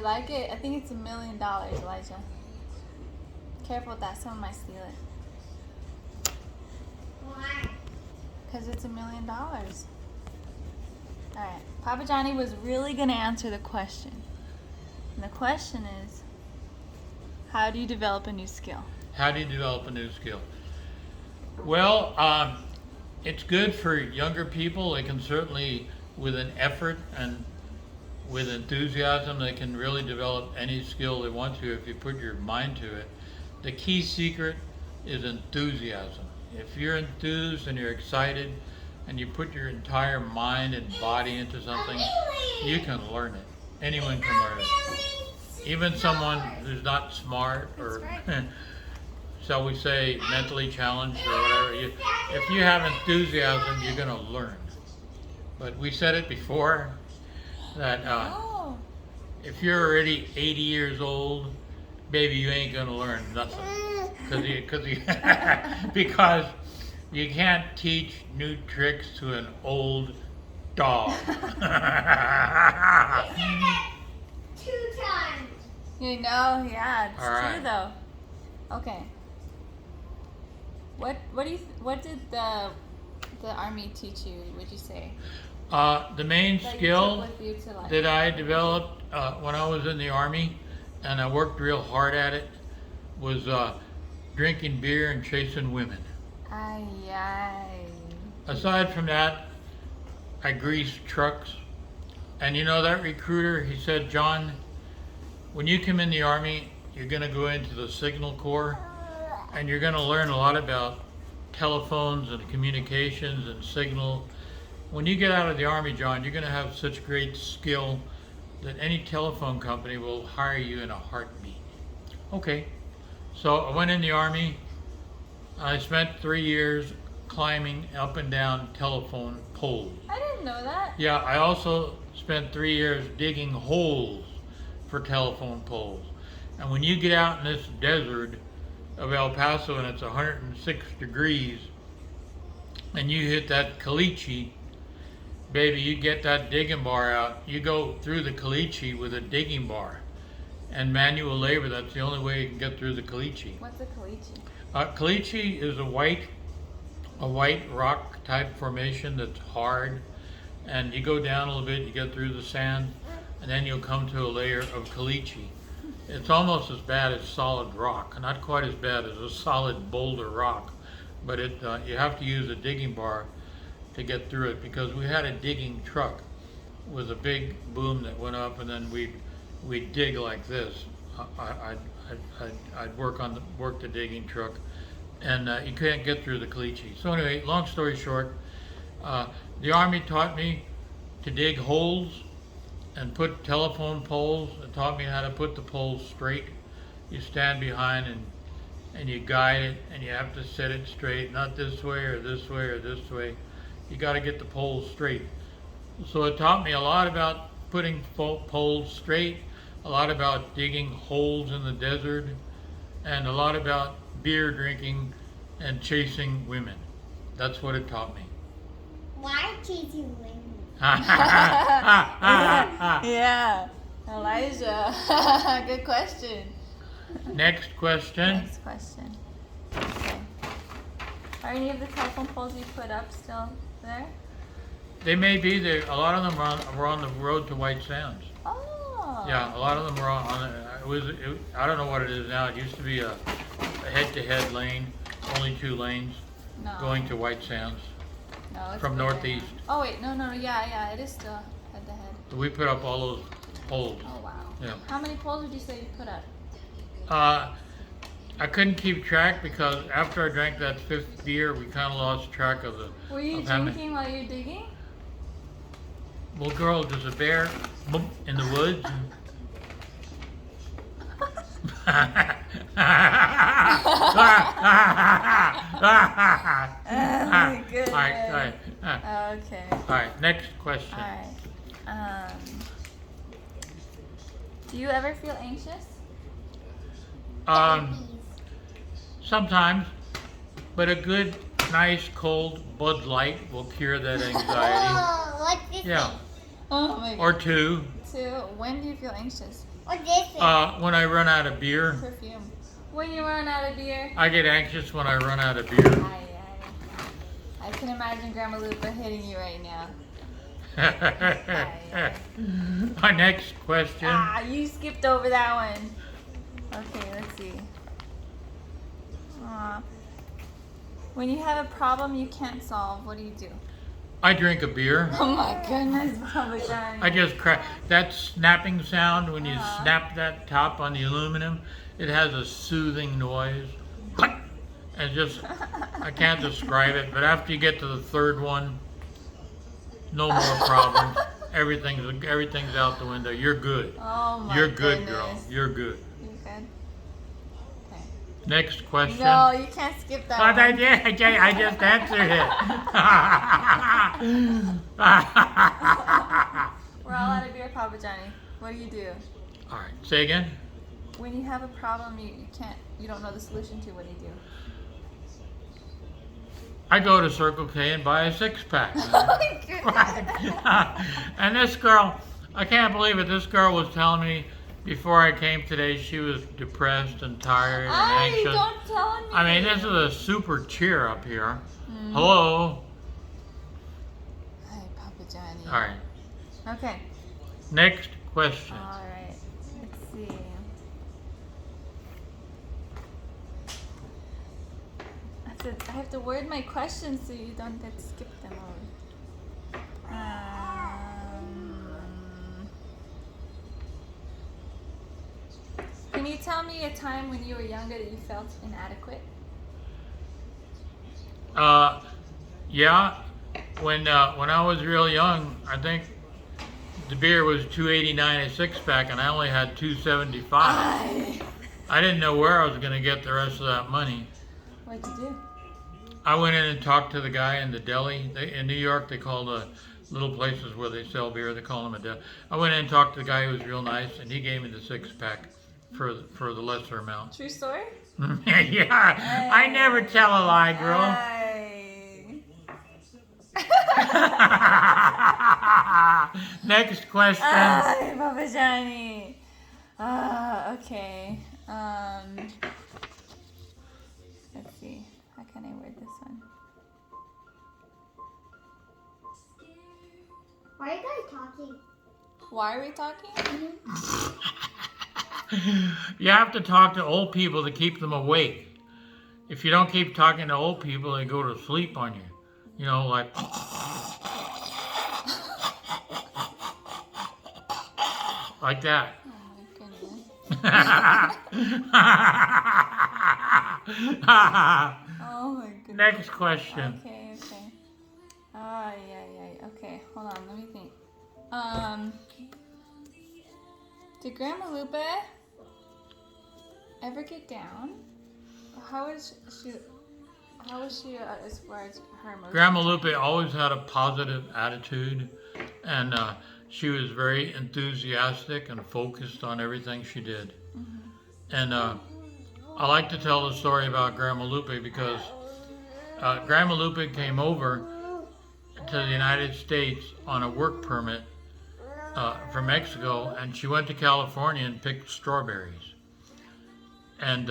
you like it? I think it's $1 million, Elijah. Careful with that. Someone might steal it. Why? Because it's $1 million. Alright. Papa Johnny was really going to answer the question. And the question is, how do you develop a new skill? How do you develop a new skill? Well, it's good for younger people. They can certainly, with an effort and with enthusiasm, they can really develop any skill they want to if you put your mind to it. The key secret is enthusiasm. If you're enthused and you're excited and you put your entire mind and body into something, you can learn it. Anyone can learn it. Even someone who's not smart or, shall we say, mentally challenged or whatever, if you have enthusiasm, you're going to learn. But we said it before, that if you're already 80 years old, baby, you ain't going to learn nothing. Because you can't teach new tricks to an old dog. 2 times. You know, yeah, it's All right. true though. Okay. What did the Army teach you, would you say? The main That you skill took with you to life? that I developed when I was in the Army, and I worked real hard at it, was drinking beer and chasing women. Ay, ay. Aside from that, I greased trucks. And you know, that recruiter, he said, John, when you come in the Army, you're going to go into the Signal Corps, and you're going to learn a lot about telephones and communications and signal. When you get out of the Army, John, you're going to have such great skill that any telephone company will hire you in a heartbeat. Okay. So I went in the Army. I spent 3 years climbing up and down telephone poles. I didn't know that. Yeah, I also spent 3 years digging holes for telephone poles. And when you get out in this desert of El Paso and it's 106 degrees and you hit that caliche, baby, you get that digging bar out. You go through the caliche with a digging bar. And manual labor, that's the only way you can get through the caliche. What's a caliche? Caliche is a white rock type formation that's hard, and you go down a little bit, you get through the sand, and then you'll come to a layer of caliche. It's almost as bad as solid rock, not quite as bad as a solid boulder rock, but you have to use a digging bar to get through it, because we had a digging truck with a big boom that went up, and then we'd dig like this. I'd work the digging truck, and you can't get through the caliche. So anyway, long story short, the Army taught me to dig holes and put telephone poles. It taught me how to put the poles straight. You stand behind and you guide it, and you have to set it straight, not this way or this way or this way. You got to get the poles straight. So it taught me a lot about putting poles straight, a lot about digging holes in the desert, and a lot about beer drinking and chasing women. That's what it taught me. Why chasing women? Yeah. Elijah. Good question. Next question. Next question. Okay. Are any of the telephone poles you put up still there? They may be there. A lot of them were on the road to White Sands. Oh. Yeah, a lot of them were on I don't know what it is now. It used to be a head-to-head lane, only 2 lanes, No. going to White Sands No, it's from bigger northeast. now. Oh wait, no, yeah, it is still head to head. So we put up all those poles. Oh wow. Yeah. How many poles would you say you put up? I couldn't keep track because after I drank that 5th beer, we kind of lost track of the. Were you of how many- drinking while you're digging? Well, girl, there's a bear in the woods. Good. All right. Okay. All right, next question. All right. Do you ever feel anxious? Sometimes, but a good, nice, cold Bud Light will cure that anxiety. Oh, what's this Yeah, thing? Oh my god. or 2. When do you feel anxious? What is it? When I run out of beer. Perfume. When you run out of beer. I get anxious when I run out of beer. I can imagine Grandma Lupa hitting you right now. My next question. You skipped over that one. Okay, let's see. When you have a problem you can't solve, what do you do? I drink a beer. Oh my goodness, Papa Johnny. I just crack that snapping sound when you snap that top on the aluminum. It has a soothing noise. And just, I can't describe it, but after you get to the third one, no more problems. Everything's out the window. You're good. Oh my You're good, goodness. girl. You're good. You're good? Okay. Next question. No, you can't skip that one. I just answered it. We're all out of beer, Papa Johnny. What do you do? All right, say again. When you have a problem you don't know the solution to, what do you do? I go to Circle K and buy a 6-pack. Oh my goodness. And this girl, I can't believe it, this girl was telling me before I came today she was depressed and tired and anxious. Don't tell me. I mean, this is a super cheer up here. Hello. Hi, Papa Johnny. All right. Okay. Next question. All right. Let's see. I have to word my questions so you don't get to skip them over. Can you tell me a time when you were younger that you felt inadequate? Yeah. When I was real young, I think the beer was $2.89 a 6-pack, and I only had $2.75. I didn't know where I was going to get the rest of that money. What'd you do? I went in and talked to the guy in the deli. In New York, they call the little places where they sell beer, they call them a deli. I went in and talked to the guy who was real nice, and he gave me the 6-pack for the lesser amount. True story? Yeah, I never tell a lie, girl. Next question. Papa Johnny. Okay. Let's see. How can I word this one? Why are you guys talking? Why are we talking? You have to talk to old people to keep them awake. If you don't keep talking to old people, they go to sleep on you. You know, like... like that. Oh my goodness. Oh my goodness. Next question. Okay. Yeah. Okay, hold on, let me think. Did Grandma Lupe ever get down? How is she as far as her emotions? Grandma Lupe always had a positive attitude, and she was very enthusiastic and focused on everything she did. And I like to tell the story about Grandma Lupe because Grandma Lupe came over to the United States on a work permit from Mexico, and she went to California and picked strawberries. And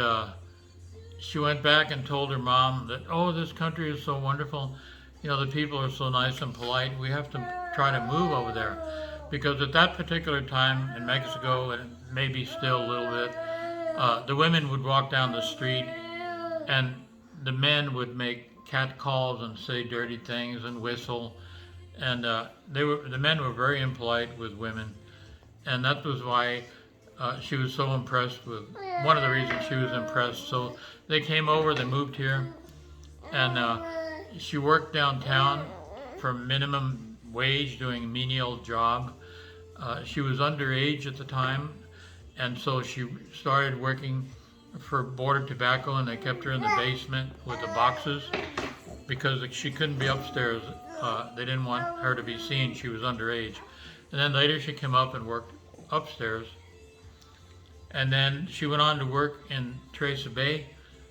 she went back and told her mom that, oh, this country is so wonderful. You know, the people are so nice and polite. We have to try to move over there. Because at that particular time in Mexico, and maybe still a little bit, the women would walk down the street and the men would make cat calls and say dirty things and whistle. And the men were very impolite with women. And that was why she was so impressed with, one of the reasons she was impressed. So they came over, they moved here, and she worked downtown for minimum wage doing a menial job. She was underage at the time, and so she started working for Border Tobacco, and they kept her in the basement with the boxes because she couldn't be upstairs. They didn't want her to be seen. She was underage. And then later she came up and worked upstairs. And then she went on to work in Teresa Bay,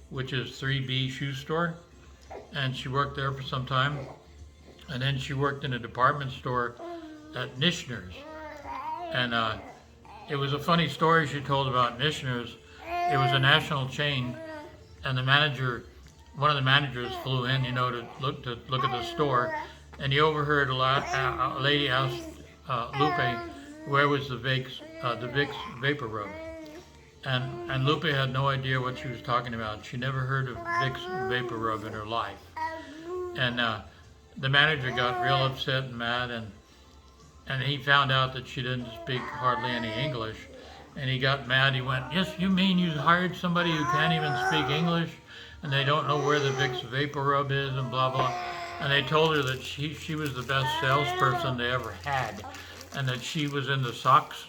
which is 3B shoe store. And she worked there for some time. And then she worked in a department store at Nishner's. And it was a funny story she told about Missioners. It was a national chain, and one of the managers flew in, to look at the store, and he overheard a lady ask Lupe where was the Vicks vapor rub, and Lupe had no idea what she was talking about. She never heard of Vicks vapor rub in her life, and the manager got real upset and mad, and he found out that she didn't speak hardly any English, and he got mad. He went, "Yes, you mean you hired somebody who can't even speak English, and they don't know where the Vicks vapor rub is, and blah blah." And they told her that she was the best salesperson they ever had, and that she was in the socks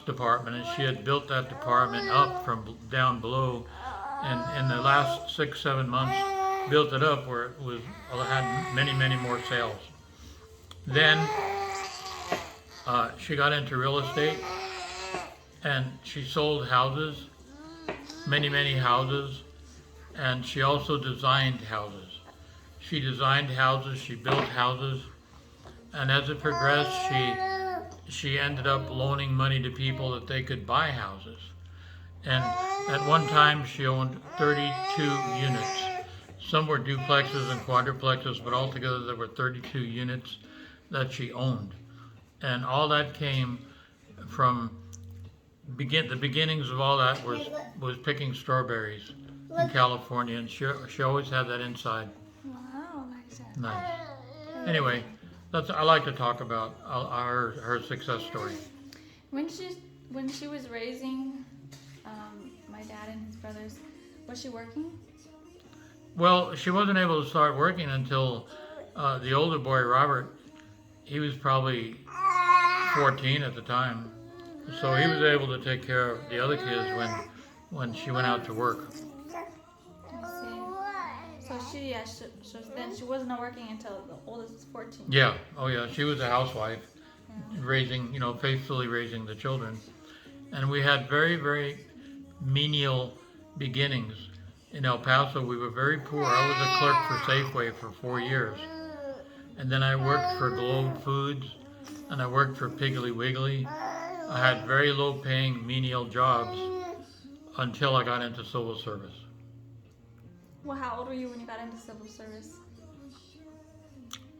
department, and she had built that department up from down below, and in the last 6-7 months built it up where it had many more sales. Then she got into real estate, and she sold houses, many houses, and she also designed houses. She designed houses, she built houses, and as it progressed, she ended up loaning money to people that they could buy houses. And at one time, she owned 32 units. Some were duplexes and quadruplexes, but altogether there were 32 units that she owned. And all that came from the beginnings of all that was picking strawberries in California, and she always had that inside. Wow, Lisa. Nice. Anyway, I like to talk about her success story. When she was raising my dad and his brothers, was she working? Well, she wasn't able to start working until the older boy, Robert, he was probably 14 at the time. So he was able to take care of the other kids when she went out to work. I see. So then she wasn't working until the oldest was 14. Yeah. Oh yeah. She was a housewife, faithfully raising the children. And we had very menial beginnings. In El Paso, we were very poor. I was a clerk for Safeway for 4 years. And then I worked for Globe Foods, and I worked for Piggly Wiggly. I had very low-paying menial jobs until I got into civil service. Well, how old were you when you got into civil service?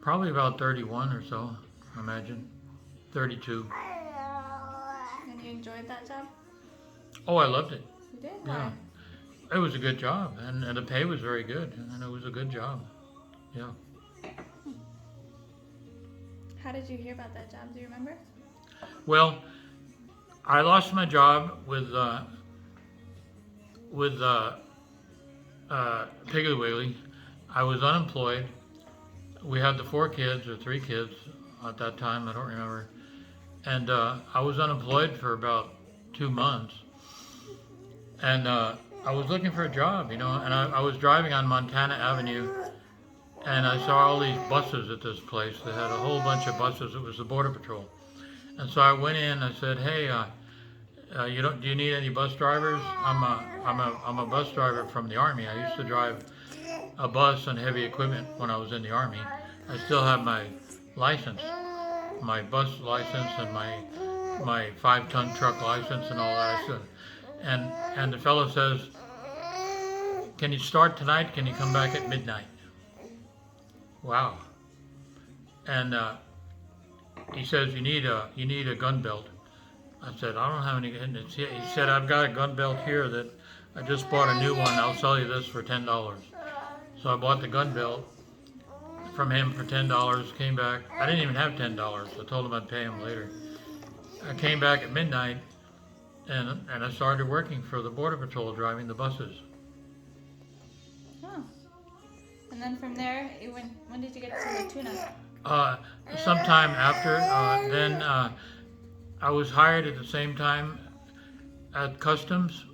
Probably about 31 or so, I imagine. 32. And you enjoyed that job? Oh, I loved it. You did? Yeah. Why? It was a good job, and the pay was very good, and it was a good job. Yeah. How did you hear about that job? Do you remember? Well, I lost my job with Piggly Wiggly. I was unemployed. We had the 4 kids or 3 kids at that time, I don't remember. And I was unemployed for about 2 months. And I was looking for a job, and I was driving on Montana Avenue, and I saw all these buses at this place. They had a whole bunch of buses. It was the Border Patrol. And so I went in, I said, "Hey, do you need any bus drivers? I'm a bus driver from the Army. I used to drive a bus and heavy equipment when I was in the Army. I still have my license, my bus license, and my 5-ton truck license and all that." I said, and the fellow says, "Can you start tonight? Can you come back at midnight?" Wow. And he says, "You need a gun belt." I said, "I don't have any." And he said, "I've got a gun belt here that I just bought a new one. I'll sell you this for $10. So I bought the gun belt from him for $10, came back. I didn't even have $10. I told him I'd pay him later. I came back at midnight, and I started working for the Border Patrol, driving the buses. Oh. And then from there, when did you get to the tuna? Sometime after, then I was hired at the same time at Customs.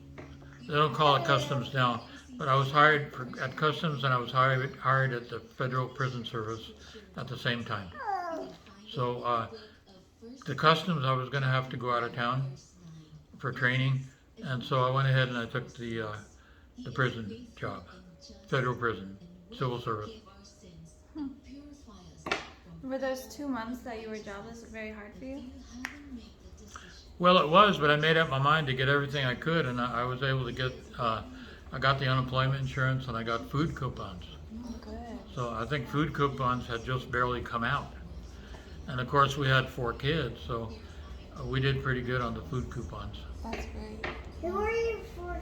They don't call it Customs now, but I was hired at Customs, and I was hired at the Federal Prison Service at the same time. So the Customs, I was going to have to go out of town for training, and so I went ahead and I took the prison job, federal prison, civil service. Were those 2 months that you were jobless very hard for you? Well, it was, but I made up my mind to get everything I could, and I was able to get. I got the unemployment insurance, and I got food coupons. Oh, good. So I think food coupons had just barely come out, and of course we had 4 kids, so we did pretty good on the food coupons. That's great. Who are your four